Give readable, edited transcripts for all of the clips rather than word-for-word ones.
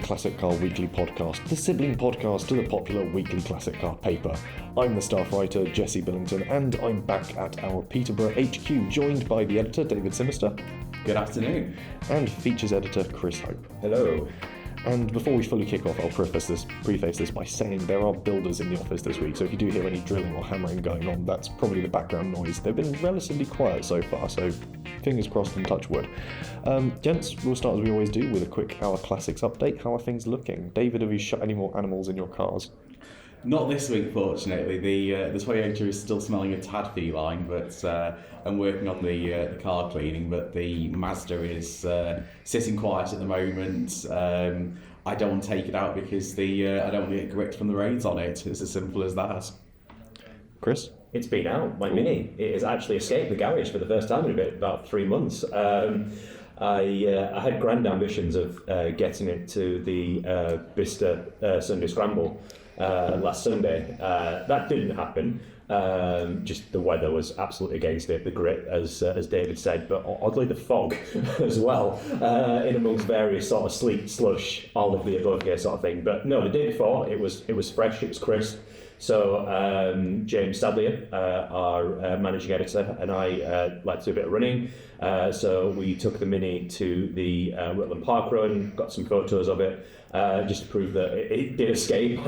Classic Car Weekly podcast, the sibling podcast to the popular weekly Classic Car paper. I'm the staff writer, Jesse Billington, and I'm back at our Peterborough HQ, joined by the editor, David Simister. Good afternoon. And features editor, Chris Hope. Hello. And before we fully kick off, I'll preface this by saying there are builders in the office this week, so if you do hear any drilling or hammering going on, that's probably the background noise. They've been relatively quiet so far, so fingers crossed and touch wood. Gents, we'll start as we always do with a quick Our Classics update. How are things looking? David, have you shot any more animals in your cars? Not this week, fortunately. The Toyota is still smelling a tad feline, but I'm working on the car cleaning. But the Mazda is sitting quiet at the moment. I don't want to take it out because I don't want to get gripped from the rains on it. It's as simple as that. Chris? It's been out. My Mini. It has actually escaped the garage for the first time in about 3 months. I had grand ambitions of getting it to the Bicester Sunday Scramble last Sunday. That didn't happen. Just the weather was absolutely against it, the grit, as David said, but oddly the fog as well, in amongst various sort of sleet, slush, all of the above here sort of thing. But no, the day before it was fresh, it was crisp. So James Sadlier, our managing editor, and I like to do a bit of running. So we took the Mini to the Rutland Park Run, got some photos of it, just to prove that it did escape.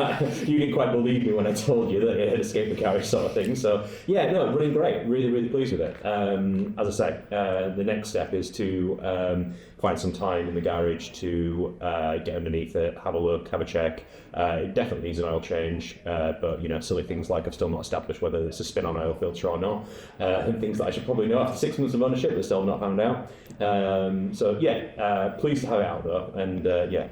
You didn't quite believe me when I told you that it had escaped the garage sort of thing. So yeah, no, running great. Really, really pleased with it. As I say, the next step is to find some time in the garage to get underneath it, have a look, have a check. It definitely needs an oil change, but silly things like I've still not established whether it's a spin-on oil filter or not, and things that I should probably know after 6 months of ownership but still not found out. So yeah, pleased to have it out though, and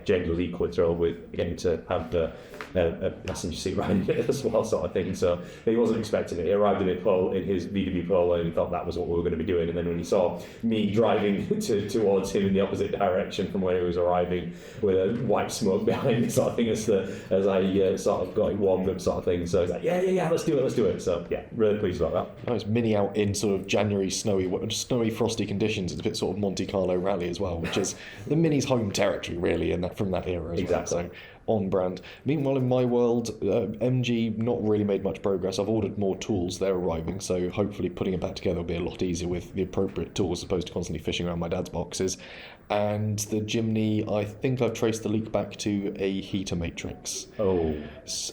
James was equally thrilled with getting to have a passenger seat behind it as well, sort of thing. So he wasn't expecting it. He arrived in his VW Polo and thought that was what we were going to be doing, and then when he saw me driving towards him in the opposite direction from where he was arriving with a white smoke behind me, sort of thing, as I sort of got it warmed up, sort of thing. So he's like, yeah, let's do it. So yeah, really pleased about that. Nice. Mini out in sort of January snowy, frosty conditions. It's a bit sort of Monte Carlo rally as well, which is the Mini's home territory really, and from that era as exactly. Well. So on brand. Meanwhile, in my world, MG not really made much progress. I've ordered more tools, they're arriving, so hopefully putting it back together will be a lot easier with the appropriate tools as opposed to constantly fishing around my dad's boxes. And the Jimny, I think I've traced the leak back to a heater matrix. Oh.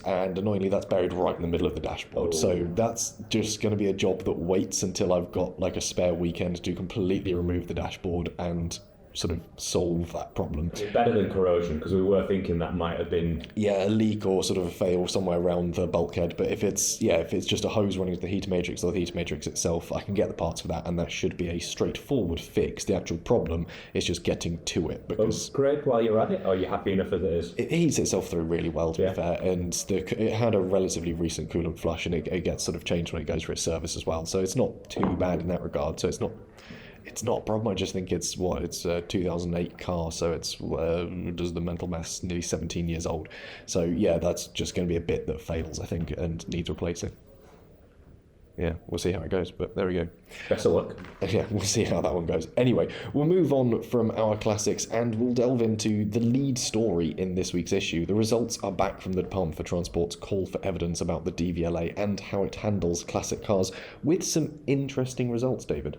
And annoyingly, that's buried right in the middle of the dashboard. Oh. So that's just going to be a job that waits until I've got like a spare weekend to completely remove the dashboard and sort of solve that problem. Better than corrosion, because we were thinking that might have been a leak or sort of a fail somewhere around the bulkhead. But if it's just a hose running to the heater matrix or the heater matrix itself, I can get the parts for that, and that should be a straightforward fix. The actual problem is just getting to it, because upgrade while you're at it, or are you happy enough as it is? It heats itself through really well, to be fair, and it had a relatively recent coolant flush, and it gets sort of changed when it goes for its service as well. So it's not too bad in that regard. So it's not a problem. I just think it's a 2008 car, so it's does the mental maths, nearly 17 years old. So yeah, that's just going to be a bit that fails, I think, and needs replacing. Yeah, we'll see how it goes, but there we go. Best of luck. Yeah, we'll see how that one goes. Anyway, we'll move on from our classics and we'll delve into the lead story in this week's issue. The results are back from the Department for Transport's call for evidence about the DVLA and how it handles classic cars, with some interesting results, David.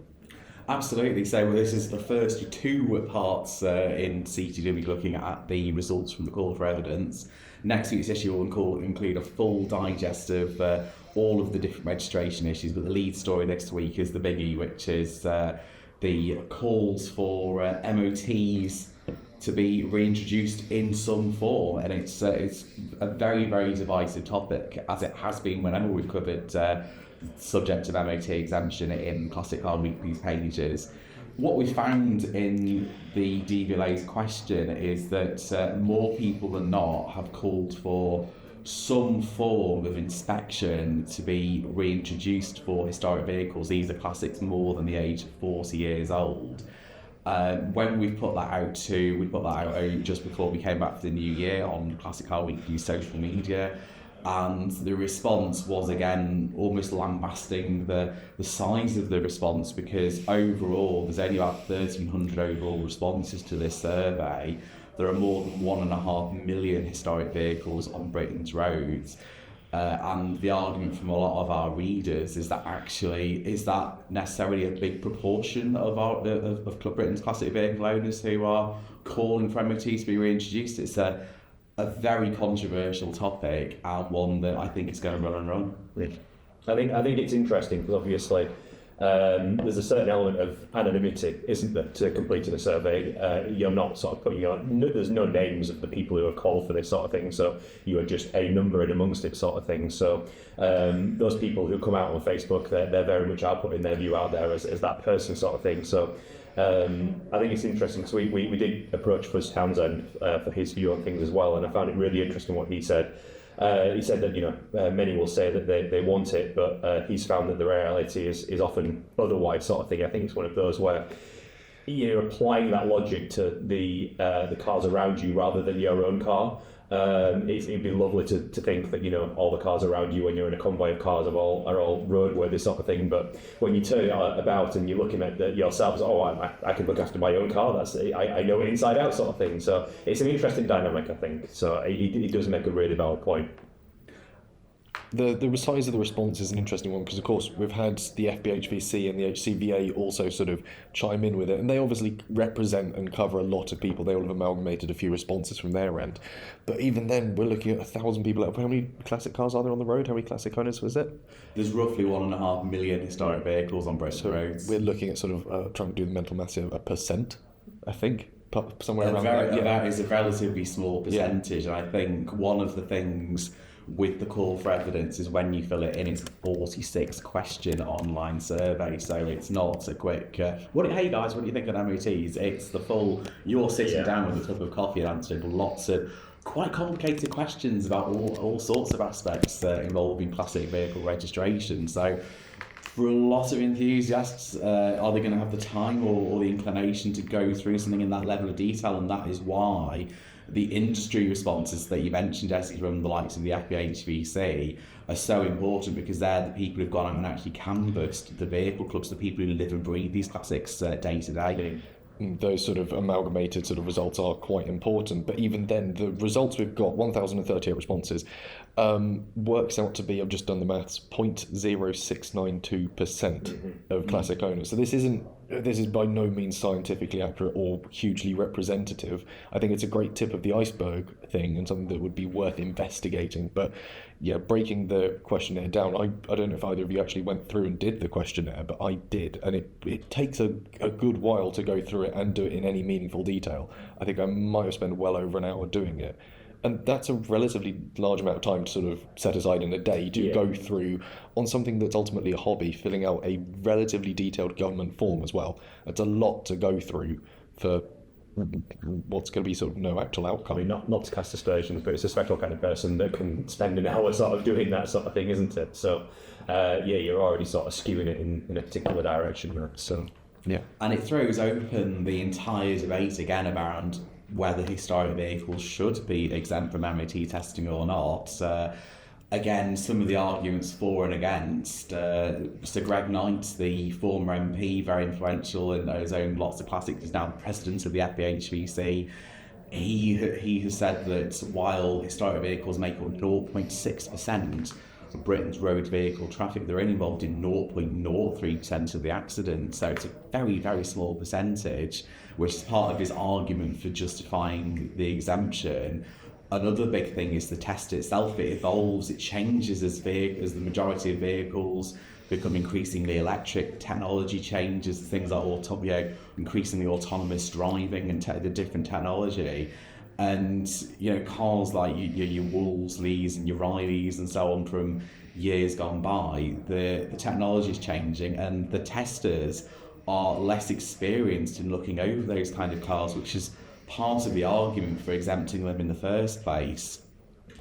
Absolutely. So this is the first two parts in CTW looking at the results from the call for evidence. Next week's issue will include a full digest of all of the different registration issues, but the lead story next week is the biggie, which is the calls for MoTs to be reintroduced in some form, and it's a very, very divisive topic, as it has been whenever we've covered subject of MOT exemption in Classic Car Weekly's pages. What we found in the DVLA's question is that more people than not have called for some form of inspection to be reintroduced for historic vehicles. These are classics more than the age of 40 years old. When we put that out just before we came back for the new year on Classic Car Weekly's social media, and the response was again almost lambasting the size of the response, because overall there's only about 1,300 overall responses to this survey, there are more than 1.5 million historic vehicles on Britain's roads. And the argument from a lot of our readers is that actually, is that necessarily a big proportion of Britain's classic vehicle owners who are calling for MoTs to be reintroduced? It's a very controversial topic, and one that I think is going to run and run. Yeah. I think it's interesting because obviously there's a certain element of anonymity, isn't there, to completing a survey. You're not sort of putting on, there's no names of the people who have called for this sort of thing, so you are just a number in amongst it sort of thing. So those people who come out on Facebook, they're very much are putting their view out there as that person sort of thing. So I think it's interesting because we did approach Fuzz Townsend for his view on things as well, and I found it really interesting what he said. He said that many will say that they want it, but he's found that the reality is often otherwise sort of thing. I think it's one of those where you're applying that logic to the cars around you rather than your own car. It'd be lovely to think that all the cars around you when you're in a convoy of cars are all roadworthy sort of thing. But when you turn it about and you're looking at yourselves, I can look after my own car. I know it inside out sort of thing. So it's an interesting dynamic, I think. So he does make a really valid point. The size of the response is an interesting one because, of course, we've had the FBHVC and the HCVA also sort of chime in with it, and they obviously represent and cover a lot of people. They all have amalgamated a few responses from their end. But even then, we're looking at 1,000 people. How many classic cars are there on the road? How many classic owners was it? There's roughly 1.5 million historic vehicles on British roads. We're looking at sort of trying to do the mental maths here, 1%, I think. Somewhere around there. That is a relatively small percentage, and I think one of the things with the call for evidence is when you fill it in, it's a 46 question online survey, so it's not a quick hey guys, what do you think of MoTs? It's the full, you're sitting down with a cup of coffee and answering lots of quite complicated questions about all sorts of aspects involving classic vehicle registration. So for a lot of enthusiasts, are they going to have the time or the inclination to go through something in that level of detail? And that is why the industry responses that you mentioned, Jesse, from the likes of the FBHVC, are so important, because they're the people who've gone out and actually canvassed the vehicle clubs, the people who live and breathe these classics day to day. Those sort of amalgamated sort of results are quite important, but even then, the results we've got, 1,038 responses, works out to be, I've just done the maths, 0.0692% of classic owners. So this is by no means scientifically accurate or hugely representative. I think it's a great tip of the iceberg thing and something that would be worth investigating. But yeah, breaking the questionnaire down, I don't know if either of you actually went through and did the questionnaire, but I did, and it takes a good while to go through it and do it in any meaningful detail. I think I might have spent well over an hour doing it. And that's a relatively large amount of time to sort of set aside in a day to go through on something that's ultimately a hobby, filling out a relatively detailed government form as well. It's a lot to go through for what's going to be sort of no actual outcome. I mean, not to cast aspersions, but it's a special kind of person that can spend an hour sort of doing that sort of thing, isn't it? So, you're already sort of skewing it in a particular direction. So, yeah. And it throws open the entire debate again about whether historic vehicles should be exempt from MOT testing or not. Again, some of the arguments for and against. Sir Greg Knight, the former MP, very influential and has owned lots of classics, is now the president of the FBHVC. He has said that while historic vehicles make up 0.6% of Britain's road vehicle traffic, they're only involved in 0.03% of the accidents. So it's a very, very small percentage, which is part of his argument for justifying the exemption. Another big thing is the test itself. It evolves, it changes as the majority of vehicles become increasingly electric. Technology changes, things like increasingly autonomous driving and the different technology. And cars like your Wolseleys and your Rileys and so on from years gone by, the technology is changing, and the testers are less experienced in looking over those kind of cars, which is part of the argument for exempting them in the first place.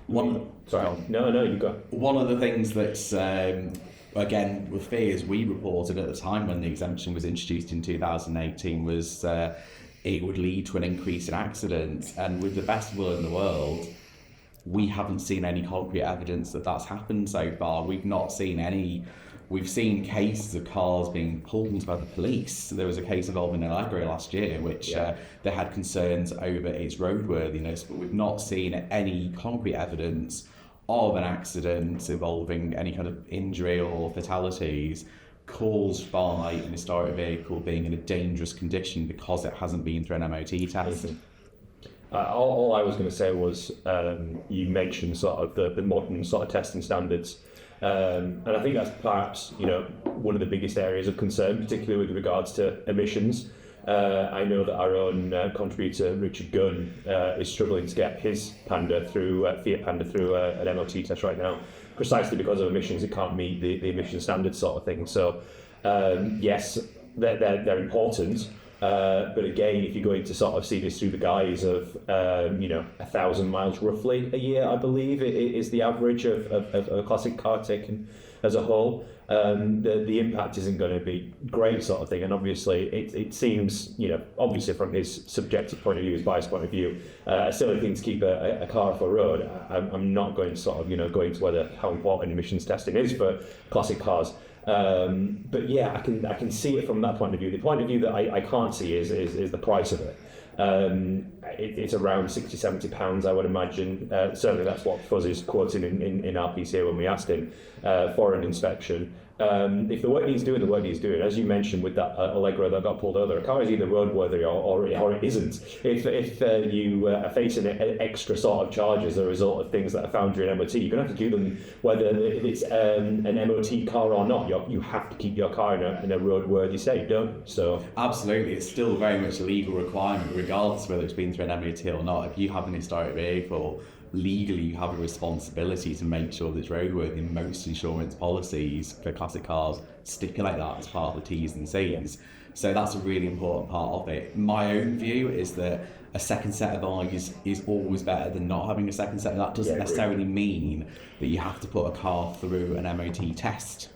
No, you go. One of the things that's again with fears we reported at the time when the exemption was introduced in 2018 was it would lead to an increase in accidents, and with the best will in the world, we haven't seen any concrete evidence that that's happened so far. We've not seen any we've seen cases of cars being pulled by the police. There was a case involving Allegro last year, which they had concerns over its roadworthiness, but we've not seen any concrete evidence of an accident involving any kind of injury or fatalities caused by an historic vehicle being in a dangerous condition because it hasn't been through an MOT test. All I was going to say was you mentioned sort of the modern sort of testing standards, and I think that's perhaps one of the biggest areas of concern, particularly with regards to emissions. I know that our own contributor Richard Gunn is struggling to get his Panda through Fiat Panda through an MOT test right now, precisely because of emissions. It can't meet the emission standards sort of thing. So yes, they're important. But again, if you're going to sort of see this through the guise of 1,000 miles roughly a year, I believe it is the average of a classic car taken as a whole, the impact isn't going to be great sort of thing. And obviously it seems, obviously from his subjective point of view, his biased point of view, a silly thing to keep a car off the road. I'm not going to sort of go into how important emissions testing is for classic cars. But yeah, I can see it from that point of view. The point of view that I can't see is the price of it. It's around £60-70, I would imagine. Certainly that's what Fuzz is quoting in our piece here when we asked him for an inspection. If the work needs doing, the work needs doing. As you mentioned with that Allegro that got pulled over, a car is either roadworthy or it isn't. If you are facing extra sort of charges as a result of things that are found during MOT, you're going to have to do them whether it's an MOT car or not. You have to keep your car in a roadworthy state, don't you? So absolutely, it's still very much a legal requirement, regardless of whether it's been through an MOT or not. If you have an historic vehicle, legally you have a responsibility to make sure that it's roadworthy. Most insurance policies for classic cars stipulate that as part of the T's and C's. So that's a really important part of it. My own view is that a second set of eyes is always better than not having a second set. That doesn't necessarily mean that you have to put a car through an MOT test.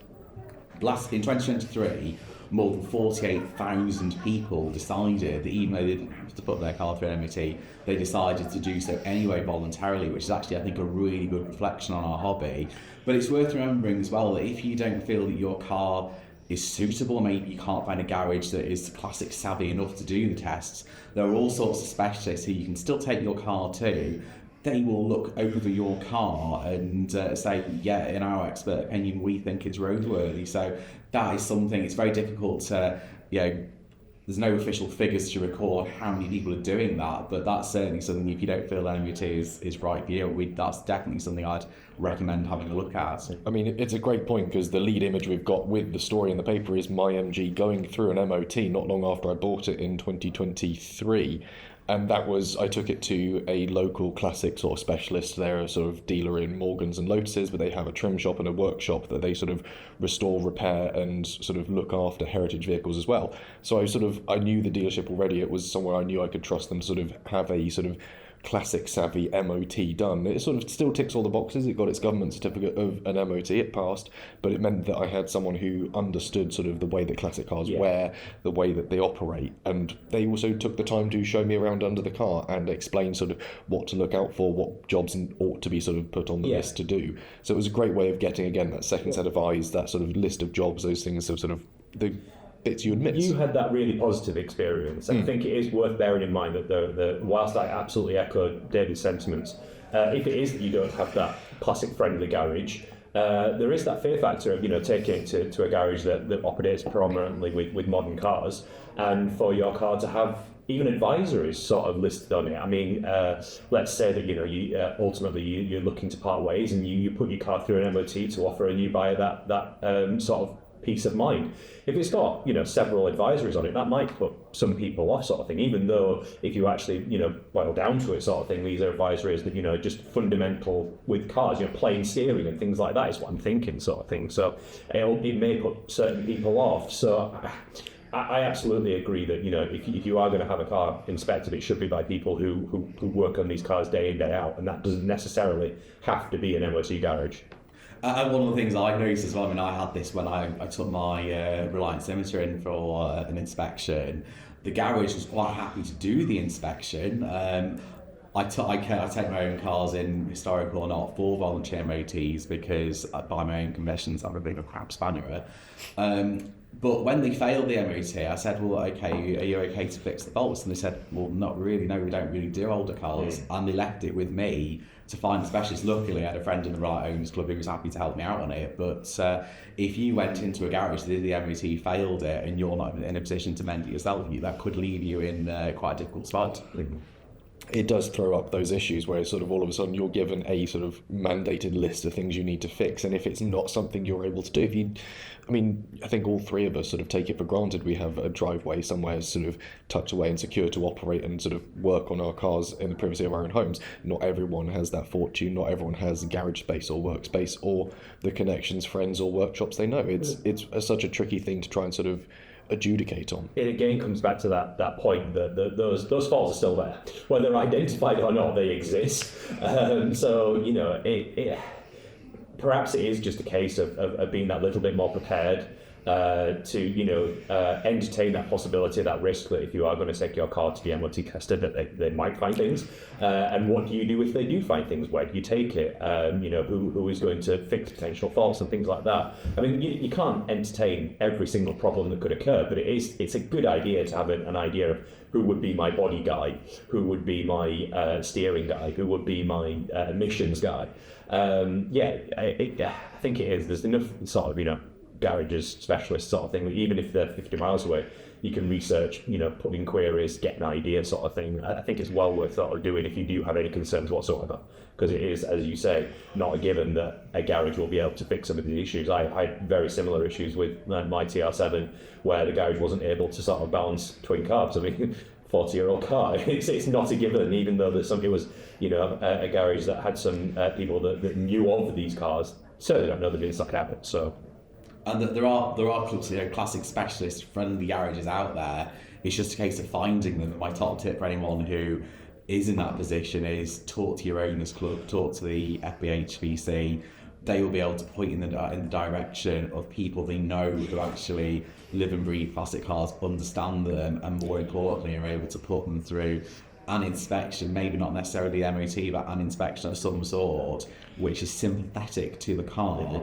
In 2023, more than 48,000 people decided that even though they didn't have to put their car through an MOT, they decided to do so anyway voluntarily, which is actually, I think, a really good reflection on our hobby. But it's worth remembering as well that if you don't feel that your car is suitable, maybe you can't find a garage that is classic savvy enough to do the tests, there are all sorts of specialists who you can still take your car to. They will look over your car and say, yeah, in our expert opinion, we think it's roadworthy. So that is something, it's very difficult to, there's no official figures to record how many people are doing that, but that's certainly something, if you don't feel that MOT is right for you, that's definitely something I'd recommend having a look at. I mean, it's a great point, because the lead image we've got with the story in the paper is my MG going through an MOT not long after I bought it in 2023. And that was, I took it to a local classic sort of specialist. They're a sort of dealer in Morgans and Lotuses, but they have a trim shop and a workshop that they sort of restore, repair, and sort of look after heritage vehicles as well. So I knew the dealership already. It was somewhere I knew I could trust them to sort of have a sort of classic savvy MOT done. It sort of still ticks all the boxes. It got its government certificate of an MOT, it passed, but it meant that I had someone who understood sort of the way that classic cars wear, the way that they operate, and they also took the time to show me around under the car and explain sort of what to look out for, what jobs ought to be sort of put on the list to do. So it was a great way of getting, again, that second set of eyes, that sort of list of jobs, those things of sort of the bits you admit. You had that really positive experience. I think it is worth bearing in mind that whilst I absolutely echo David's sentiments, if it is that you don't have that classic friendly garage, there is that fear factor of taking it to a garage that operates predominantly with modern cars, and for your car to have even advisories sort of listed on it. I mean, let's say that you ultimately you're looking to part ways, and you put your car through an MOT to offer a new buyer that sort of peace of mind. If it's got several advisories on it, that might put some people off, sort of thing. Even though if you actually boil down to it, sort of thing, these are advisories that just fundamental with cars, plain steering and things like that is what I'm thinking, sort of thing. So it may put certain people off. So I absolutely agree that if you are going to have a car inspected, it should be by people who work on these cars day in, day out, and that doesn't necessarily have to be an MOT garage. And one of the things I noticed as well, I mean, I had this when I took my Reliance Limiter in for an inspection. The garage was quite happy to do the inspection. I take my own cars in, historical or not, for voluntary MOTs because by my own conventions I'm a bit of a crap spanner. But when they failed the MOT, I said, well, okay, are you okay to fix the bolts? And they said, well, not really, no, we don't really do older cars. And they left it with me to find a specialist. Luckily, I had a friend in the Right Owners Club who was happy to help me out on it. But if you went into a garage, did the MOT, failed it, and you're not in a position to mend it yourself, that could leave you in quite a difficult spot. It does throw up those issues where sort of all of a sudden you're given a sort of mandated list of things you need to fix, and if it's not something you're able to do, I think all three of us sort of take it for granted we have a driveway somewhere sort of tucked away and secure to operate and sort of work on our cars in the privacy of our own homes. Not everyone has that fortune, not everyone has garage space or workspace or the connections, friends or workshops they know. It's such a tricky thing to try and sort of adjudicate on. It again comes back to that point that those faults are still there. Whether they're identified or not, they exist. So, perhaps it is just a case of being that little bit more prepared to entertain that possibility, that risk that if you are going to take your car to the MOT tester that they might find things, and what do you do if they do find things? Where do you take it? Who is going to fix potential faults and things like that? I mean, you can't entertain every single problem that could occur, but it's a good idea to have an idea of who would be my body guy, who would be my steering guy, who would be my emissions guy. I think it is. There's enough sort of garages, specialists sort of thing. Even if they're 50 miles away, you can research, put in queries, get an idea sort of thing. I think it's well worth sort of doing if you do have any concerns whatsoever, because it is, as you say, not a given that a garage will be able to fix some of the issues. I had very similar issues with my TR7 where the garage wasn't able to sort of balance twin carbs. I mean, 40-year-old car, it's not a given, even though there's somebody was, a garage that had some people that knew of these cars, certainly don't know the inside out. So. And there are classic specialist friendly garages out there. It's just a case of finding them. My top tip for anyone who is in that position is talk to your owners club, talk to the FBHVC. They will be able to point in the direction of people they know who actually live and breathe classic cars, understand them, and more importantly are able to put them through an inspection, maybe not necessarily MOT, but an inspection of some sort, which is sympathetic to the car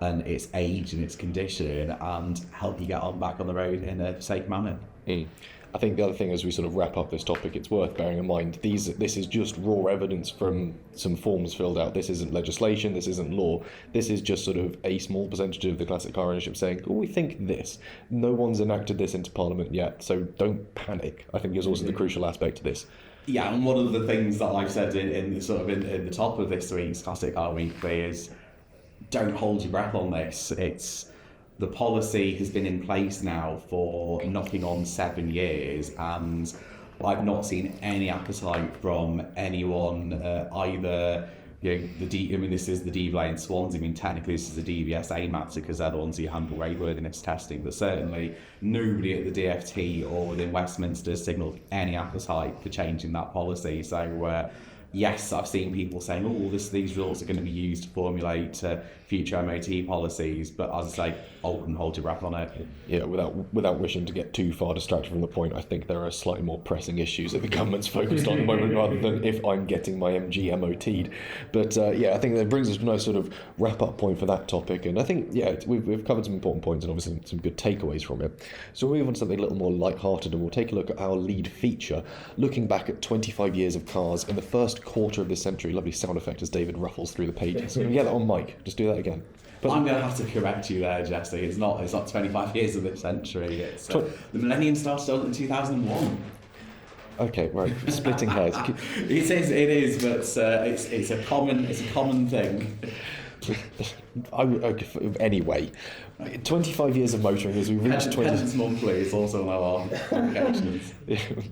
and its age and its condition, and help you get back on the road in a safe manner. I think the other thing, as we sort of wrap up this topic, it's worth bearing in mind this is just raw evidence from some forms filled out. This isn't legislation, this isn't law. This is just sort of a small percentage of the classic car ownership saying, oh, we think this. No one's enacted this into Parliament yet, so don't panic. I think is also the crucial aspect to this. Yeah, and one of the things that I've said in the top of this week's Classic Car Weekly is, don't hold your breath on this. The policy has been in place now for knocking on 7 years, and I've not seen any appetite from anyone either. This is the DVLA in Swansea. Technically this is the DVSA matter because they're the ones who handle roadworthiness testing, but certainly nobody at the DFT or within Westminster signalled any appetite for changing that policy. So yes, I've seen people saying, oh, these rules are going to be used to formulate future MOT policies, but as I say, hold your breath on it. Yeah, without wishing to get too far distracted from the point, I think there are slightly more pressing issues that the government's focused on at the moment rather than if I'm getting my MG MOT'd. But I think that brings us to a nice sort of wrap-up point for that topic, and I think, we've covered some important points and obviously some good takeaways from it. So we'll move on to something a little more light-hearted, and we'll take a look at our lead feature, looking back at 25 years of cars in the first quarter of this century. Lovely sound effect as David ruffles through the pages. Can we get that on mic? Just do that again. But I'm going to have to correct you there, Jesse. It's not 25 years of this century. It's the millennium started in 2001. Okay, right. Splitting hairs. It is, but it's a common thing. Anyway, 25 years of motoring as we reach 20 Monthly is also on our publications.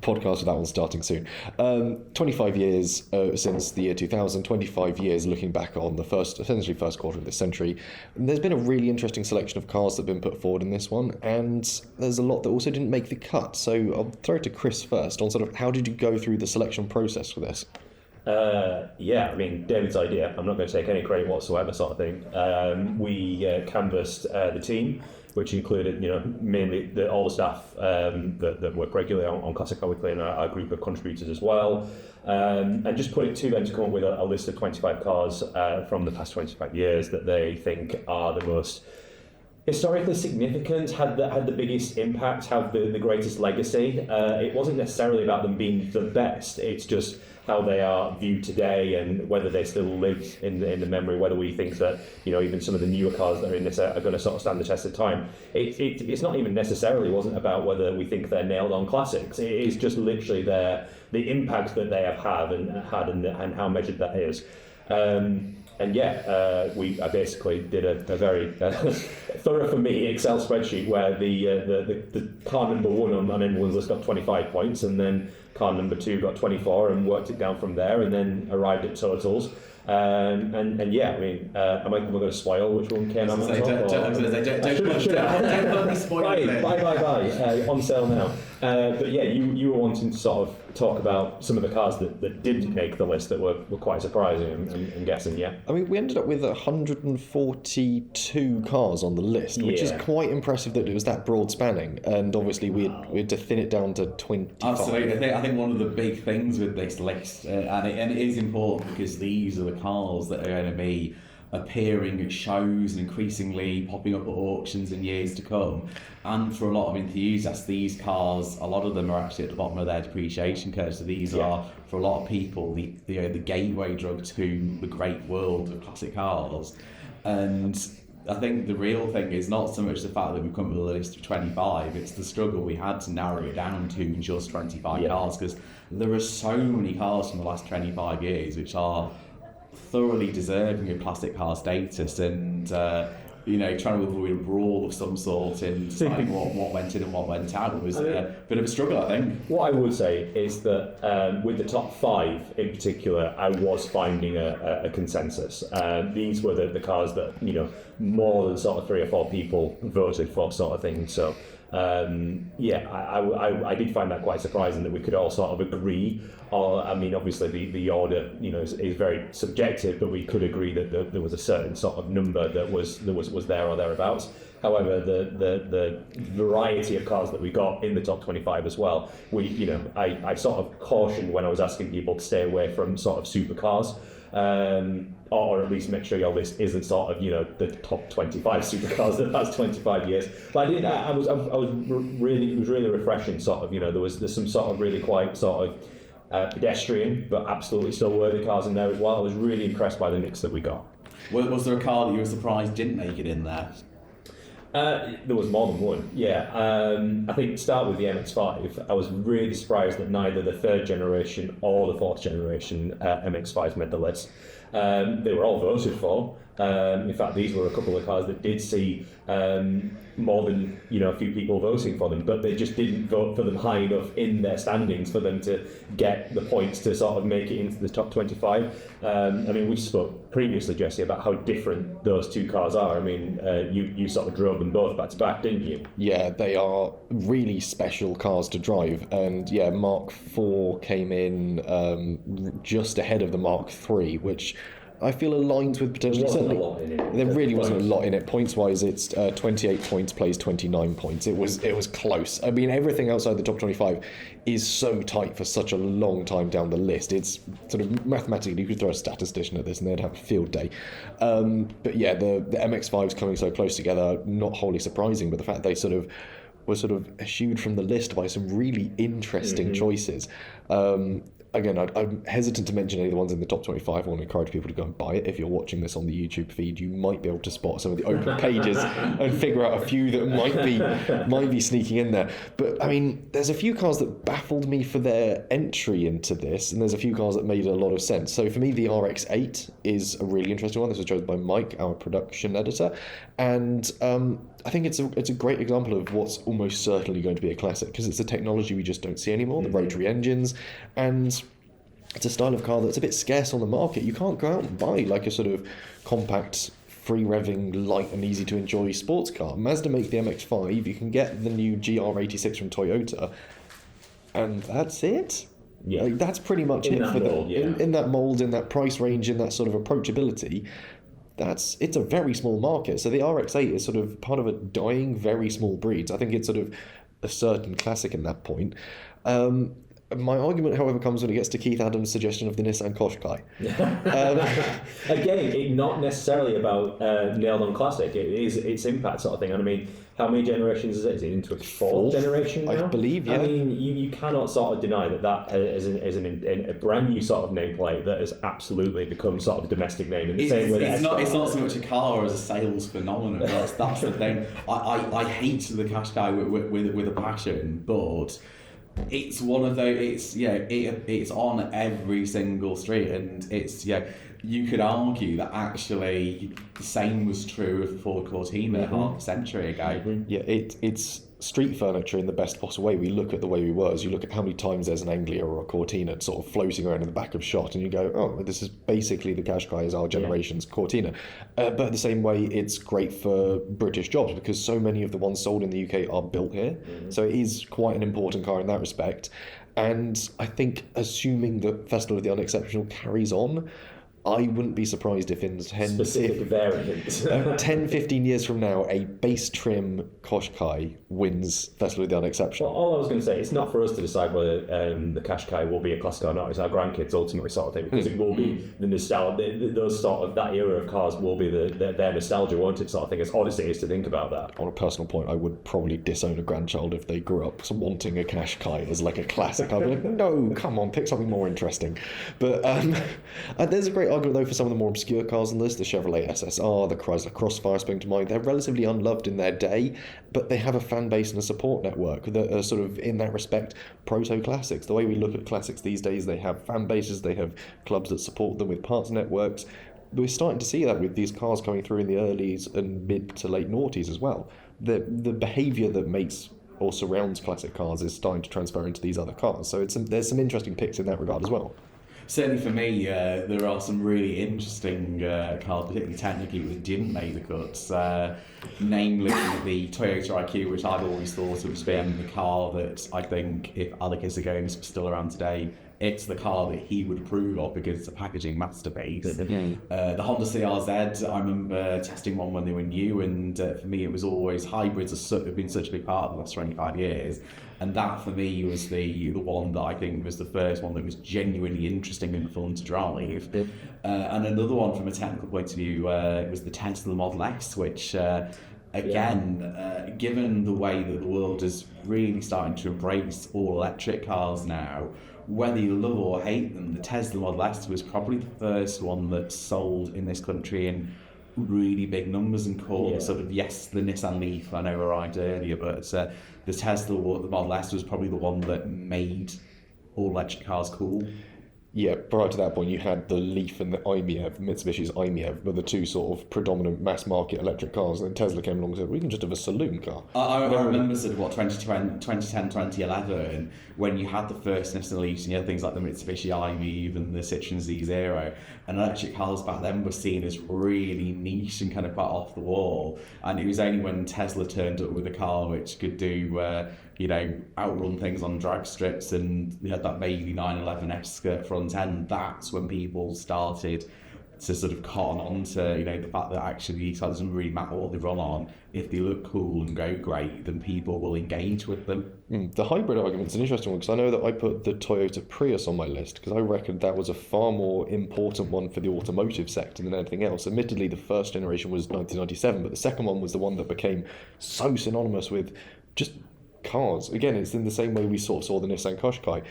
Podcast for that one starting soon. 25 years since the year 2000, 25 years looking back on the essentially first quarter of this century. And there's been a really interesting selection of cars that have been put forward in this one, and there's a lot that also didn't make the cut. So I'll throw it to Chris first on sort of how did you go through the selection process for this? David's idea. I'm not going to take any credit whatsoever, sort of thing. We canvassed the team. which included, mainly all the staff that work regularly on Classic Car Weekly and our group of contributors as well. And just put it to them to come up with a list of 25 cars from the past 25 years that they think are the most historically significant, had the biggest impact, have the greatest legacy. It wasn't necessarily about them being the best, it's just how they are viewed today and whether they still live in the memory, whether we think that, even some of the newer cars that are in this are going to sort of stand the test of time. It's not even necessarily wasn't about whether we think they're nailed on classics. It is just literally the impact that they have had and how measured that is. I basically did a very thorough, for me, Excel spreadsheet where the car number 1 on anyone's list got 25 points, and then car number 2 got 24, and worked it down from there, and then arrived at totals. Am I going to spoil which one came out on top? Don't spoil it. Bye. On sale now. But yeah, you were wanting to sort of talk about some of the cars that didn't make the list that were quite surprising, I'm guessing, yeah? I mean, we ended up with 142 cars on the list, which is quite impressive that it was that broad spanning, and obviously we had to thin it down to 25. Absolutely. I think one of the big things with this list, and it is important because these are the cars that are going to be appearing at shows and increasingly popping up at auctions in years to come. And for a lot of enthusiasts, these cars, a lot of them are actually at the bottom of their depreciation curve. So these are, for a lot of people, the gateway drug to the great world of classic cars. And I think the real thing is not so much the fact that we've come up with a list of 25, it's the struggle we had to narrow it down to just 25 cars, because there are so many cars from the last 25 years which are thoroughly deserving of classic car status, and trying to avoid a brawl of some sort and deciding what went in and what went out was a bit of a struggle, I think. What I would say is that with the top 5 in particular, I was finding a consensus. These were the cars that more than sort of 3 or 4 people voted for, sort of thing. So I did find that quite surprising that we could all sort of agree. Obviously the order is very subjective, but we could agree that there was a certain sort of number that was there or thereabouts. However, the variety of cars that we got in the top 25 as well, I sort of cautioned when I was asking people to stay away from sort of supercars. Or at least make sure your list isn't sort of the top 25 supercars the past 25 years. But it was really refreshing. Sort of there's some sort of really quite sort of pedestrian but absolutely still worthy cars in there as well. I was really impressed by the mix that we got. Was there a car that you were surprised didn't make it in there? There was more than one, yeah. I think to start with the MX-5, I was really surprised that neither the 3rd generation or the 4th generation MX-5s made the list. They were all voted for. In fact, these were a couple of cars that did see more than a few people voting for them, but they just didn't vote for them high enough in their standings for them to get the points to sort of make it into the top 25. We spoke previously, Jesse, about how different those 2 cars are. You sort of drove them both back to back, didn't you? Yeah, they are really special cars to drive, and Mark IV came in just ahead of the Mark III, which I feel aligns with potentially. There really wasn't a lot in it. Points wise, it's 28 points plays 29 points. It was close. Everything outside the top 25 is so tight for such a long time down the list. It's sort of mathematically, you could throw a statistician at this and they'd have a field day. But yeah, the MX-5s coming so close together, not wholly surprising, but the fact they were eschewed from the list by some really interesting choices. Again, I'm hesitant to mention any of the ones in the top 25. I want to encourage people to go and buy it. If you're watching this on the YouTube feed, you might be able to spot some of the open pages and figure out a few that might be sneaking in there. But there's a few cars that baffled me for their entry into this, and there's a few cars that made a lot of sense. So for me, the RX-8 is a really interesting one. This was chosen by Mike, our production editor, and I think it's a great example of what's almost certainly going to be a classic, because it's a technology we just don't see anymore, the rotary engines, and it's a style of car that's a bit scarce on the market. You can't go out and buy like a sort of compact, free-revving, light and easy to enjoy sports car. Mazda make the MX-5, you can get the new GR86 from Toyota, and that's it. Yeah. That's pretty much it for them. In that mould, in that price range, in that sort of approachability. it's a very small market. So the RX-8 is sort of part of a dying, very small breed. I think it's sort of a certain classic in that point. My argument, however, comes when it gets to Keith Adams' suggestion of the Nissan Qashqai. Again, not necessarily about nailed on classic. It is its impact sort of thing. And I mean, how many generations is it? Is it into its fourth generation now? I believe, yeah. I mean, you cannot sort of deny that is a brand new sort of nameplate that has absolutely become sort of a domestic name in the same way. It's not so much a car as a sales phenomenon. That's the thing. I hate the Qashqai with a passion, but it's one of those. It's on every single street, and you could argue that actually the same was true of the Ford Cortina half a century ago. Yeah, it's street furniture in the best possible way. We look at the way we were, you look at how many times there's an Anglia or a Cortina sort of floating around in the back of shot, and you go, oh, this is basically the Qashqai is our generation's Cortina. But the same way, it's great for British jobs because so many of the ones sold in the UK are built here. So it is quite an important car in that respect. And I think, assuming that Festival of the Unexceptional carries on, I wouldn't be surprised if in 10, 15 years from now, a base trim Qashqai wins Festival of the Unexceptional. Well, all I was going to say, it's not for us to decide whether the Qashqai will be a classic or not. It's our grandkids ultimately sort of thing, because it will be the nostalgia, those sort of, that era of cars will be their nostalgia, won't it, sort of thing, as odd as it is to think about that. On a personal point, I would probably disown a grandchild if they grew up wanting a Qashqai as like a classic. I'd be like, no, come on, pick something more interesting. But there's a great argument though for some of the more obscure cars on this, the Chevrolet SSR, the Chrysler Crossfire spring to mind. They're relatively unloved in their day, but they have a fan base and a support network that are sort of, in that respect, proto-classics. The way we look at classics these days, they have fan bases, they have clubs that support them with parts networks. We're starting to see that with these cars coming through in the earlys and mid to late noughties as well. The behaviour that makes or surrounds classic cars is starting to transfer into these other cars. So there's some interesting picks in that regard as well. Certainly for me, there are some really interesting cars, particularly technically, that didn't make the cuts. Namely, the Toyota IQ, which I've always thought of as being the car that I think, if Alec Isagonis was still around today, it's the car that he would approve of because it's a packaging masterpiece. The Honda CRZ, I remember testing one when they were new, and for me it was always hybrids have been such a big part of the last 25 years. And that for me was the one that I think was the first one that was genuinely interesting and fun to drive. And another one from a technical point of view was the Tesla Model S, which given the way that the world is really starting to embrace all electric cars now, whether you love or hate them, the Tesla Model S was probably the first one that sold in this country in really big numbers and caught sort of, yes, the Nissan Leaf, I know arrived earlier, but the Tesla, the Model S was probably the one that made all electric cars cool. Yeah, prior to that point, you had the Leaf and the iMiev, Mitsubishi's iMiev, were the two sort of predominant mass market electric cars. And then Tesla came along and said, we can just have a saloon car. I remember sort of 2010, 2011, when you had the first Nissan Leafs and you had things like the Mitsubishi iMiev and the Citroen Z0, and electric cars back then were seen as really niche and kind of quite off the wall. And it was only when Tesla turned up with a car which could do outrun things on drag strips, and you had that baby 911-esque front end, that's when people started to sort of cotton on to the fact that actually it doesn't really matter what they run on. If they look cool and go great, then people will engage with them. The hybrid argument's an interesting one, because I know that I put the Toyota Prius on my list because I reckon that was a far more important one for the automotive sector than anything else. Admittedly, the first generation was 1997, but the second one was the one that became so synonymous with just cars. Again, it's in the same way we sort of saw the Nissan Qashqai.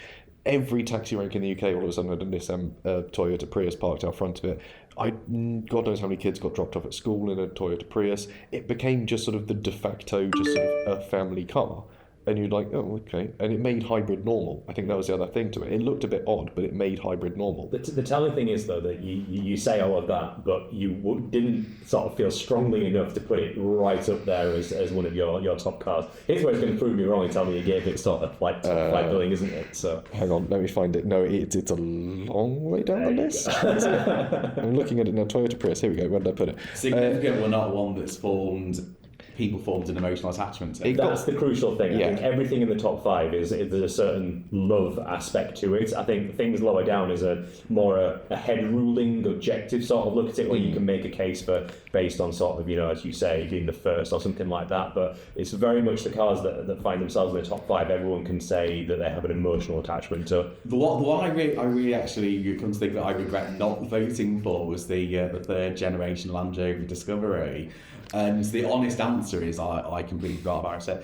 Every taxi rank in the UK all of a sudden had a Nissan Toyota Prius parked out front of it. God knows how many kids got dropped off at school in a Toyota Prius. It became just sort of the de facto, just sort of a family car. And you're like, oh, okay. And it made hybrid normal. I think that was the other thing to it. It looked a bit odd, but it made hybrid normal. The telling thing is, though, that you say all of that, but you didn't sort of feel strongly enough to put it right up there as one of your top cars. Here's where it's going to prove me wrong and tell me you gave it sort of like billing, isn't it? So hang on, let me find it. No, it's a long way down the list. I'm looking at it now. Toyota Prius. Here we go. Where did I put it? Significant, we're not one that's formed people formed an emotional attachment to. That's the crucial thing. Yeah. I think everything in the top 5 is there's a certain love aspect to it. I think things lower down is a head ruling, objective sort of look at it, where you can make a case for based on sort of, as you say, being the first or something like that. But it's very much the cars that find themselves in the top 5. Everyone can say that they have an emotional attachment to. The one I really actually come to think that I regret not voting for was the third generation Land Rover Discovery. And the honest answer is I completely forgot about it.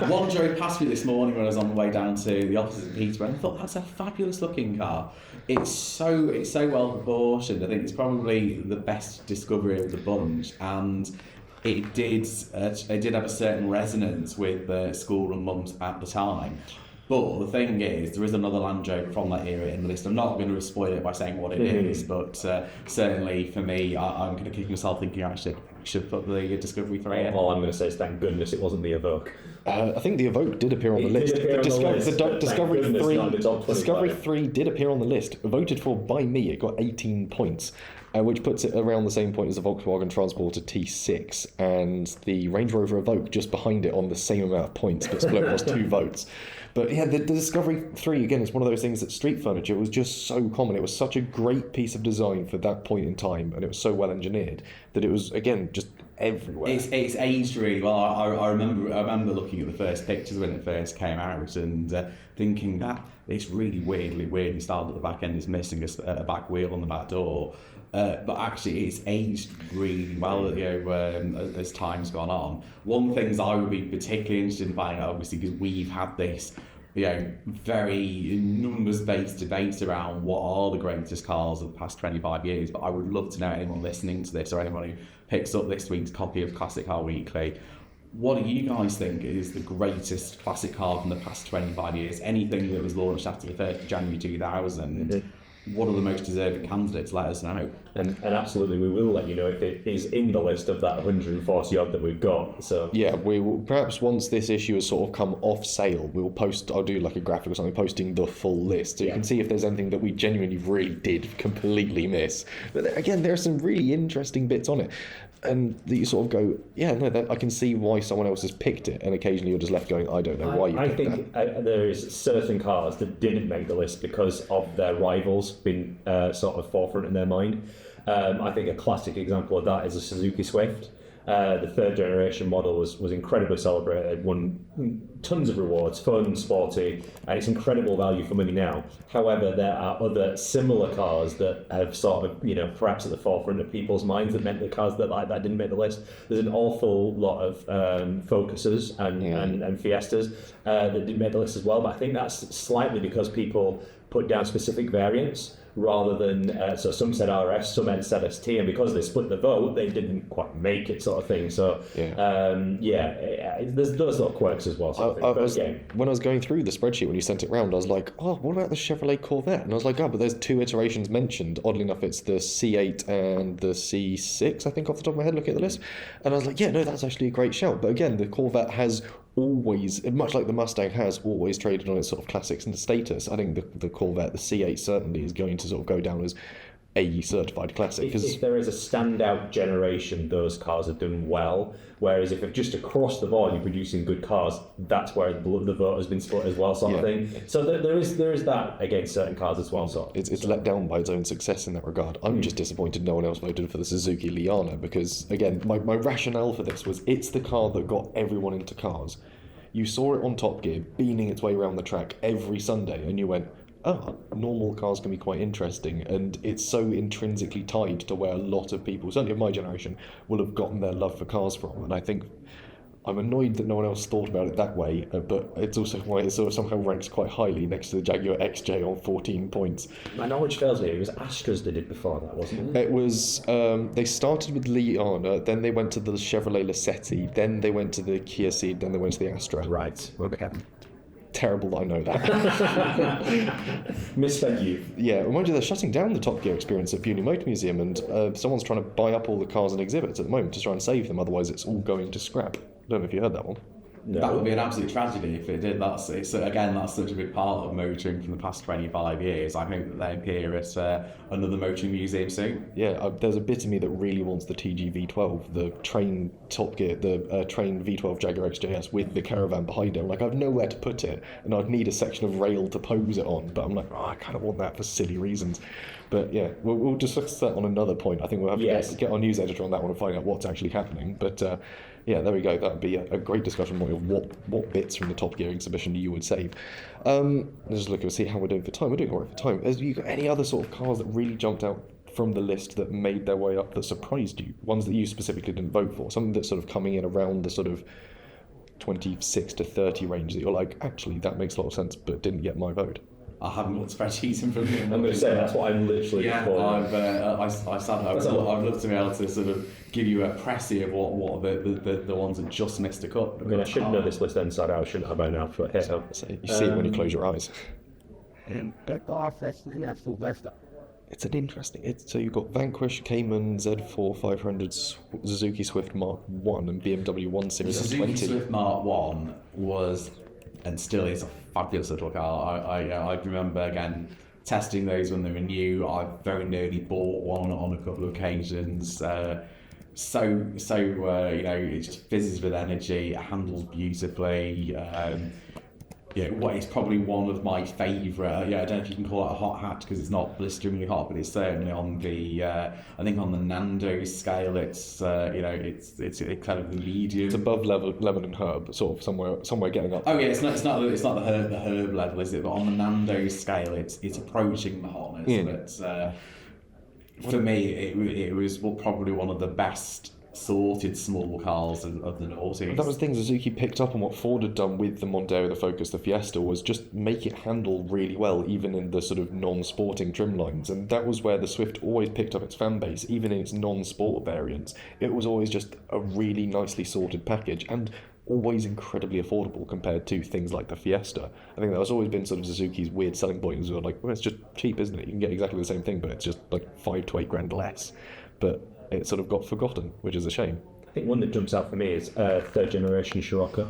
One drove past me this morning when I was on the way down to the offices in Peterborough, and I thought that's a fabulous looking car. It's so well proportioned. I think it's probably the best Discovery of the bunch, and it did have a certain resonance with school and mums at the time. But the thing is, there is another Land Rover from that era in the list. I'm not going to spoil it by saying what it is, but certainly for me, I'm going to kick myself thinking I should put the Discovery 3 in. All I'm going to say is thank goodness it wasn't the Evoque. I think the Evoque did appear on the list. Discovery 3 did appear on the list, voted for by me. It got 18 points. Which puts it around the same point as the Volkswagen Transporter T6 and the Range Rover Evoque just behind it on the same amount of points, but split across 2 votes. But yeah, the Discovery 3, again, is one of those things that street furniture was just so common. It was such a great piece of design for that point in time, and it was so well engineered that it was, again, just everywhere. It's aged really well. I remember looking at the first pictures when it first came out and thinking that it's really weirdly styled at the back end. It's missing a back wheel on the back door. But actually, it's aged really well, as time's gone on. One of the things I would be particularly interested in finding out, obviously, because we've had this, very numbers-based debate around what are the greatest cars of the past 25 years. But I would love to know, anyone listening to this or anyone who picks up this week's copy of Classic Car Weekly, what do you guys think is the greatest classic car from the past 25 years? Anything that was launched after the 1st of January 2000? What are the most deserving candidates? Let us know. And absolutely, we will let you know if it is in the list of that 140 odd that we've got. So yeah, we will, perhaps once this issue has sort of come off sale, we'll post. I'll do like a graphic or something posting the full list, so you can see if there's anything that we genuinely really did completely miss. But again, there are some really interesting bits on it, and that you sort of go, yeah, no, I can see why someone else has picked it, and occasionally you're just left going, I don't know why you picked that. I think there is certain cars that didn't make the list because of their rivals being sort of forefront in their mind. I think a classic example of that is a Suzuki Swift. The 3rd generation model was incredibly celebrated, won tons of rewards, fun, sporty, and it's incredible value for money now. However, there are other similar cars that have sort of, perhaps at the forefront of people's minds that meant the cars that didn't make the list. There's an awful lot of Focuses and Fiestas that didn't make the list as well, but I think that's slightly because people put down specific variants rather than, so some said RS, some said ST, and because they split the vote, they didn't quite make it, sort of thing. So, there's those little quirks as well. When I was going through the spreadsheet when you sent it round, I was like, oh, what about the Chevrolet Corvette? And I was like, oh, but there's 2 iterations mentioned. Oddly enough, it's the C8 and the C6, I think, off the top of my head, looking at the list. And I was like, yeah, no, that's actually a great shout. But again, the Corvette has always, much like the Mustang has always traded on its sort of classics and status. I think the Corvette, the C8 certainly is going to sort of go down as a certified classic. If there is a standout generation, those cars have done well. Whereas if just across the board you're producing good cars, that's where the vote has been split as well, sort of thing. So there is that against certain cars as well. So it's let down by its own success in that regard. I'm just disappointed no one else voted for the Suzuki Liana because, again, my rationale for this was it's the car that got everyone into cars. You saw it on Top Gear, beaning its way around the track every Sunday, and you went, oh, normal cars can be quite interesting, and it's so intrinsically tied to where a lot of people, certainly of my generation, will have gotten their love for cars from. And I think I'm annoyed that no one else thought about it that way, but it's also why it sort of somehow ranks quite highly next to the Jaguar XJ on 14 points. My knowledge fails me. It was Astras they did before that, wasn't it? It was, they started with Liana, then they went to the Chevrolet Lacetti, then they went to the Kia Ceed, then they went to the Astra. Right. Okay. Terrible that I know that. Misspent youth. Yeah, mind you, they're shutting down the Top Gear experience at Beauty Motor Museum, and someone's trying to buy up all the cars and exhibits at the moment to try and save them, otherwise it's all going to scrap. I don't know if you heard that one. That would be an absolute tragedy if it did. That's such a big part of motoring from the past 25 years. I hope that they appear at another motoring museum soon. Yeah, there's a bit of me that really wants the TG V12, the train Top Gear, the train V12 Jaguar XJS with the caravan behind it. Like, I've nowhere to put it, and I'd need a section of rail to pose it on. But I'm like, I kind of want that for silly reasons. But yeah, we'll discuss that on another point. I think we'll have to get our news editor on that one and find out what's actually happening. But yeah, there we go. That would be a great discussion point of what bits from the Top Gear exhibition you would save. Let's just look and see how we're doing for time. We're doing all right for time. Have you got any other sort of cars that really jumped out from the list that made their way up that surprised you? Ones that you specifically didn't vote for? Something that's sort of coming in around the sort of 26 to 30 range that you're like, actually, that makes a lot of sense, but didn't get my vote. I haven't got spreadsheets in front of me. I'm going to say that's what I'm literally. Yeah, I'd love to be able to sort of give you a précis of what the ones that just missed a cut. I mean, I should know this list inside out, shouldn't I, by now? But here. So you see it when you close your eyes. It's an interesting. So you've got Vanquish, Cayman, Z4 500, Suzuki Swift Mark 1, and BMW 1 Series The Suzuki 20. Swift Mark 1 was, and still is, a fabulous little car. I remember, again, testing those when they were new. I very nearly bought one on a couple of occasions. It just fizzes with energy, it handles beautifully. What is probably one of my favourite. I don't know if you can call it a hot hatch because it's not blisteringly hot, but it's certainly on the. I think on the Nando's scale, it's kind of the medium. It's above lemon and herb, sort of somewhere getting up. Oh yeah, it's not the herb level, is it? But on the Nando's scale, it's approaching the hotness. Yeah. But for me, it was probably one of the best sorted small cars of the noughties. That was the thing Suzuki picked up on what Ford had done with the Mondeo, the Focus, the Fiesta, was just make it handle really well, even in the sort of non-sporting trim lines. And that was where the Swift always picked up its fan base, even in its non-sport variants. It was always just a really nicely sorted package, and always incredibly affordable compared to things like the Fiesta. I think that has always been sort of Suzuki's weird selling point, is like, well, it's just cheap, isn't it? You can get exactly the same thing, but it's just like 5 to 8 grand less. But it sort of got forgotten, which is a shame. I think one that jumps out for me is third generation Scirocco.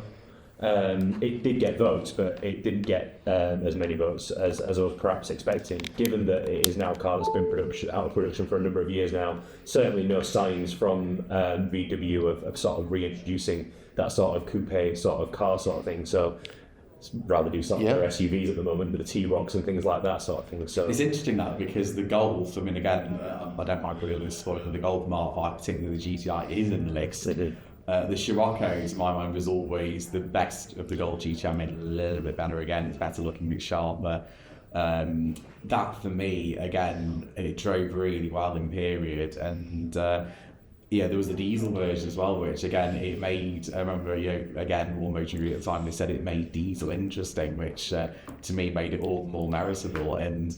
It did get votes, but it didn't get as many votes as I was perhaps expecting, given that it is now a car that's been out of production for a number of years now. Certainly no signs from VW of sort of reintroducing that sort of coupe sort of car sort of thing. So rather do sort of their SUVs at the moment, with the T-Rocks and things like that sort of thing. So it's interesting that, because the Golf, I mean, again, I don't mind putting this spoiler, the Golf Mark 5, particularly the GTI, is in the list. The Scirocco's, in my mind, was always the best of the Golf GTI, made it a little bit better again, it's better looking, it's sharper. That, for me, again, it drove really well in period, and there was the diesel version as well, which again it made. I remember, again, War Motor at the time, they said it made diesel interesting, which to me made it all the more meritable. And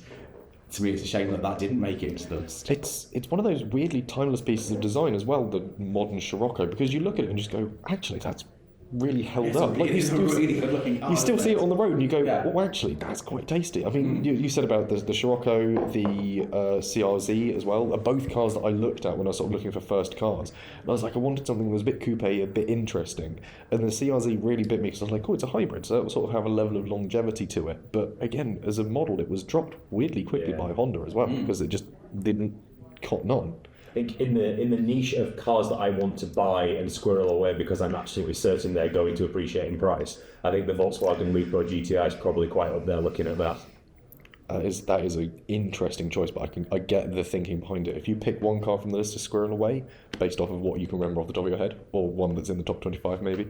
to me, it's a shame that didn't make it into the list. It's one of those weirdly timeless pieces of design as well, the modern Scirocco, because you look at it and just go, actually, that's really held up. Like, it's really good looking car. You still see it on the road and you go, well, actually, that's quite tasty. I mean, you said about the Scirocco, the CRZ as well, are both cars that I looked at when I was sort of looking for first cars. And I was like, I wanted something that was a bit coupe, a bit interesting. And the CRZ really bit me because I was like, oh, it's a hybrid, so it will sort of have a level of longevity to it. But again, as a model, it was dropped weirdly quickly by Honda as well, because it just didn't cotton on. I think in the niche of cars that I want to buy and squirrel away because I'm absolutely certain they're going to appreciate in price, I think the Volkswagen Lupo GTI is probably quite up there looking at that. That is an interesting choice, but I get the thinking behind it. If you pick one car from the list to squirrel away, based off of what you can remember off the top of your head, or one that's in the top 25 maybe.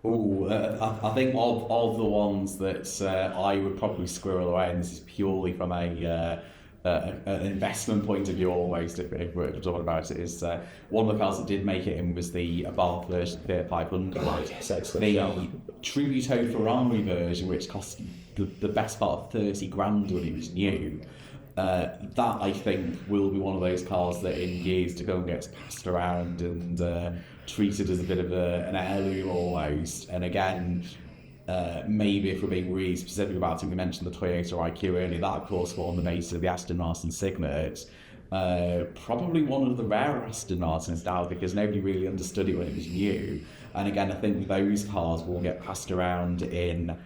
I think of the ones that I would probably squirrel away, and this is purely from an investment point of view almost, if we're talking about it, is one of the cars that did make it in was the Abarth version, the 500. Yes, excellent. The Tributo Ferrari version, which cost the best part of 30 grand when it was new. That, I think, will be one of those cars that in years to come gets passed around and treated as a bit of an heirloom almost. And again, maybe if we're being really specific about it, we mentioned the Toyota IQ earlier, that of course formed the basis of the Aston Martin Signet. Probably one of the rare Aston Martins now because nobody really understood it when it was new. And again, I think those cars will get passed around in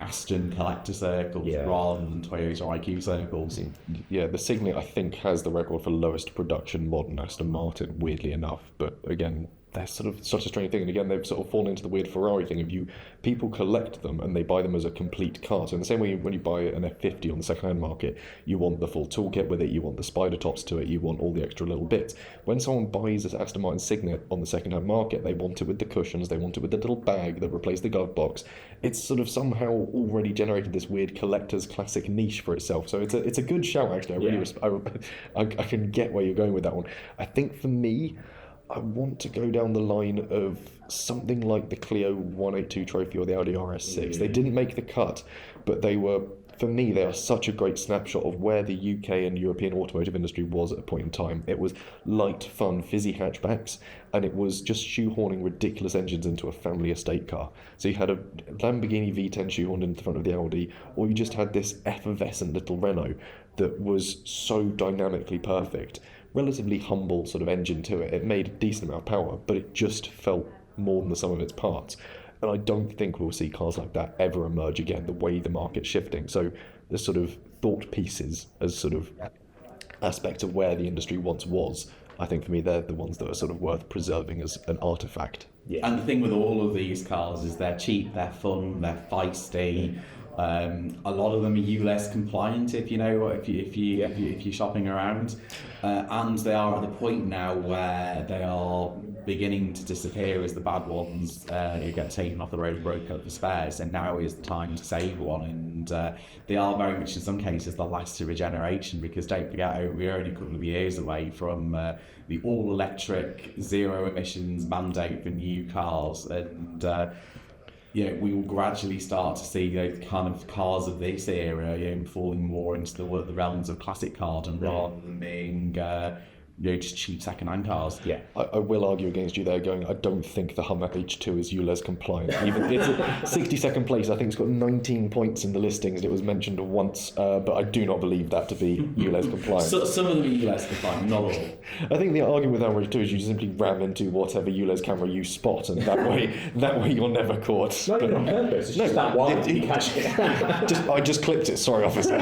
Aston collector circles rather than Toyota IQ circles. Yeah, the Signet I think has the record for lowest production modern Aston Martin, weirdly enough. But again, they're sort of such a strange thing, and again they've sort of fallen into the weird Ferrari thing of people collect them and they buy them as a complete car. So in the same way when you buy an F50 on the second-hand market, you want the full toolkit with it, you want the spider tops to it, you want all the extra little bits. When someone buys an Aston Martin Signet on the second-hand market, they want it with the cushions, they want it with the little bag that replaced the glove box. It's sort of somehow already generated this weird collector's classic niche for itself. So it's a good shout actually. I can get where you're going with that one. I think for me, I want to go down the line of something like the Clio 182 trophy or the Audi RS6. They didn't make the cut, but they were, for me, they are such a great snapshot of where the UK and European automotive industry was at a point in time. It was light, fun, fizzy hatchbacks, and it was just shoehorning ridiculous engines into a family estate car. So you had a Lamborghini V10 shoehorned into the front of the Audi, or you just had this effervescent little Renault that was so dynamically perfect. Relatively humble sort of engine to it. It made a decent amount of power, but it just felt more than the sum of its parts. And I don't think we'll see cars like that ever emerge again, the way the market's shifting. So the sort of thought pieces as sort of aspect of where the industry once was, I think for me they're the ones that are sort of worth preserving as an artifact. Yeah. And the thing with all of these cars is they're cheap, they're fun, they're feisty. A lot of them are ULEZ compliant if you're shopping around, and they are at the point now where they are beginning to disappear as the bad ones get taken off the road and broken up for spares, and now is the time to save one. And they are very much in some cases the last of a generation, because don't forget we're only a couple of years away from the all-electric zero emissions mandate for new cars, and we will gradually start to see those kind of cars of this era falling more into the realms of classic cars and rather than being just cheap second-hand cars. Yeah, I will argue against you there, going, I don't think the Hummer H2 is ULEZ compliant. Even it's a 62nd place. I think it's got 19 points in the listings. It was mentioned once, but I do not believe that to be ULEZ compliant. So, some of them are ULEZ compliant, not all. I think the argument with Hummer H2 is you simply ram into whatever ULEZ camera you spot, and that way you're never caught. Not even on purpose. It's just that one. I just clipped it. Sorry, officer.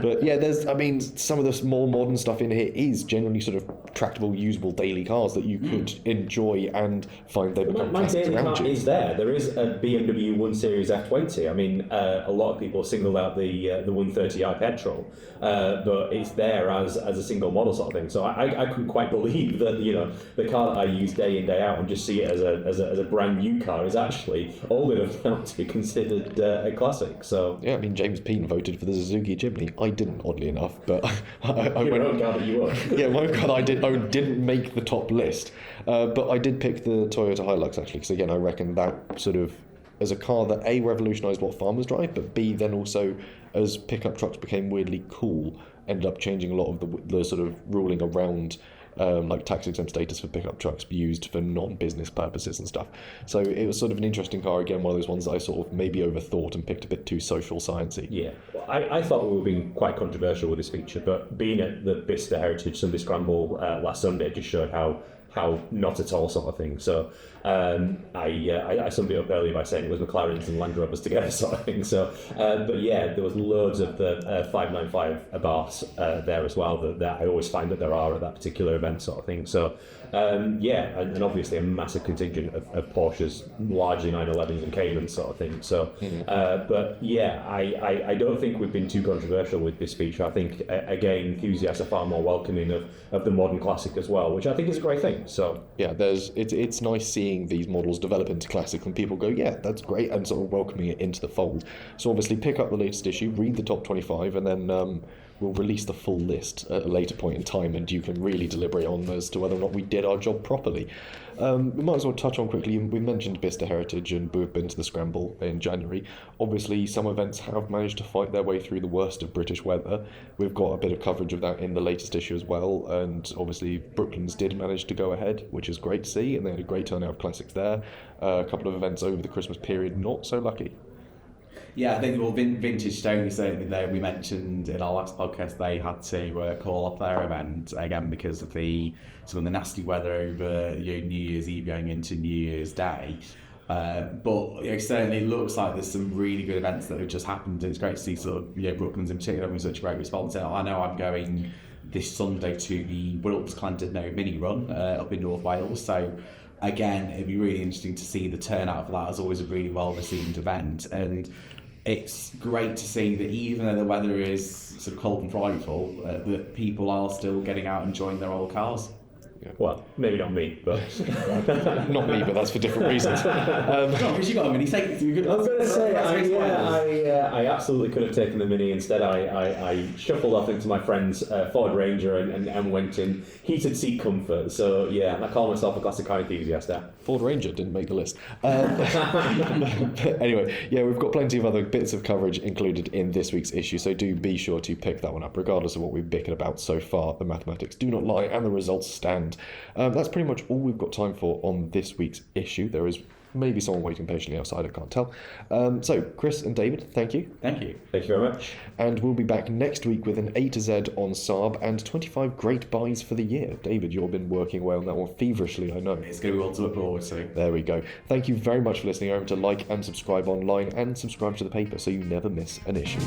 But yeah, some of the more modern stuff in here is genuinely sort of tractable, usable daily cars that you could enjoy and find they become my classics daily around car you. is there. There is a BMW 1 Series F20. I mean, a lot of people singled out the 130i petrol, but it's there as a single model sort of thing. So I couldn't quite believe that the car that I use day in day out and just see it as a brand new car is actually old enough now to be considered a classic. So yeah, I mean James Peen voted for the Suzuki Jimny. I didn't, oddly enough, but I your own car that you own. Yeah, my car I didn't make the top list, but I did pick the Toyota Hilux actually, because again I reckon that sort of as a car that A, revolutionised what farmers drive, but B, then also as pickup trucks became weirdly cool, ended up changing a lot of the sort of ruling around like tax exempt status for pickup trucks used for non-business purposes and stuff. So it was sort of an interesting car, again one of those ones that I sort of maybe overthought and picked a bit too social sciencey. Yeah, well, I thought we were being quite controversial with this feature, but being at the Bicester Heritage Sunday Scramble last Sunday just showed how not at all sort of thing. So I summed it up earlier by saying it was McLarens and Land Rovers together sort of thing. So, but yeah, there was loads of the 595 Abarths there as well that I always find that there are at that particular event sort of thing. So yeah, and obviously a massive contingent of Porsches, largely 911s and Caymans sort of thing. So, but yeah, I don't think we've been too controversial with this feature. I think again, enthusiasts are far more welcoming of the modern classic as well, which I think is a great thing. So yeah, it's nice seeing these models develop into classic when people go, yeah, that's great, and sort of welcoming it into the fold. So obviously pick up the latest issue, read the top 25, and then we'll release the full list at a later point in time, and you can really deliberate on as to whether or not we did our job properly. We might as well touch on quickly, we mentioned Bicester Heritage and we've been to the Scramble in January. Obviously some events have managed to fight their way through the worst of British weather. We've got a bit of coverage of that in the latest issue as well, and obviously Brooklands did manage to go ahead, which is great to see, and they had a great turnout of classics there. A couple of events over the Christmas period, not so lucky. Yeah, I think Vintage Stone certainly there. We mentioned in our last podcast they had to call off their event again because of some of the nasty weather over New Year's Eve going into New Year's Day. But it certainly looks like there's some really good events that have just happened. It's great to see sort of Brooklands in particular having such a great response. I know I'm going this Sunday to the Wilps Llandudno mini run up in North Wales, so again it'd be really interesting to see the turnout for that. As always a really well received event, and it's great to see that even though the weather is sort of cold and frightful, that people are still getting out and enjoying their old cars. Well, maybe not me, but Not me, but that's for different reasons. Because you got a mini. I was going to say, I absolutely could have taken the Mini. Instead, I shuffled off into my friend's Ford Ranger and went in heated seat comfort. So, yeah, I call myself a classic car enthusiast there. Ford Ranger didn't make the list. But anyway, yeah, we've got plenty of other bits of coverage included in this week's issue, so do be sure to pick that one up, regardless of what we've bickered about so far. The mathematics do not lie, and the results stand. That's pretty much all we've got time for on this week's issue. There is maybe someone waiting patiently outside, I can't tell. So, Chris and David, thank you. Thank you. Thank you very much. And we'll be back next week with an A to Z on Saab and 25 great buys for the year. David, you've been working away on that one feverishly, I know. It's going to be one to look forward to. There we go. Thank you very much for listening. Remember to like and subscribe online and subscribe to the paper so you never miss an issue.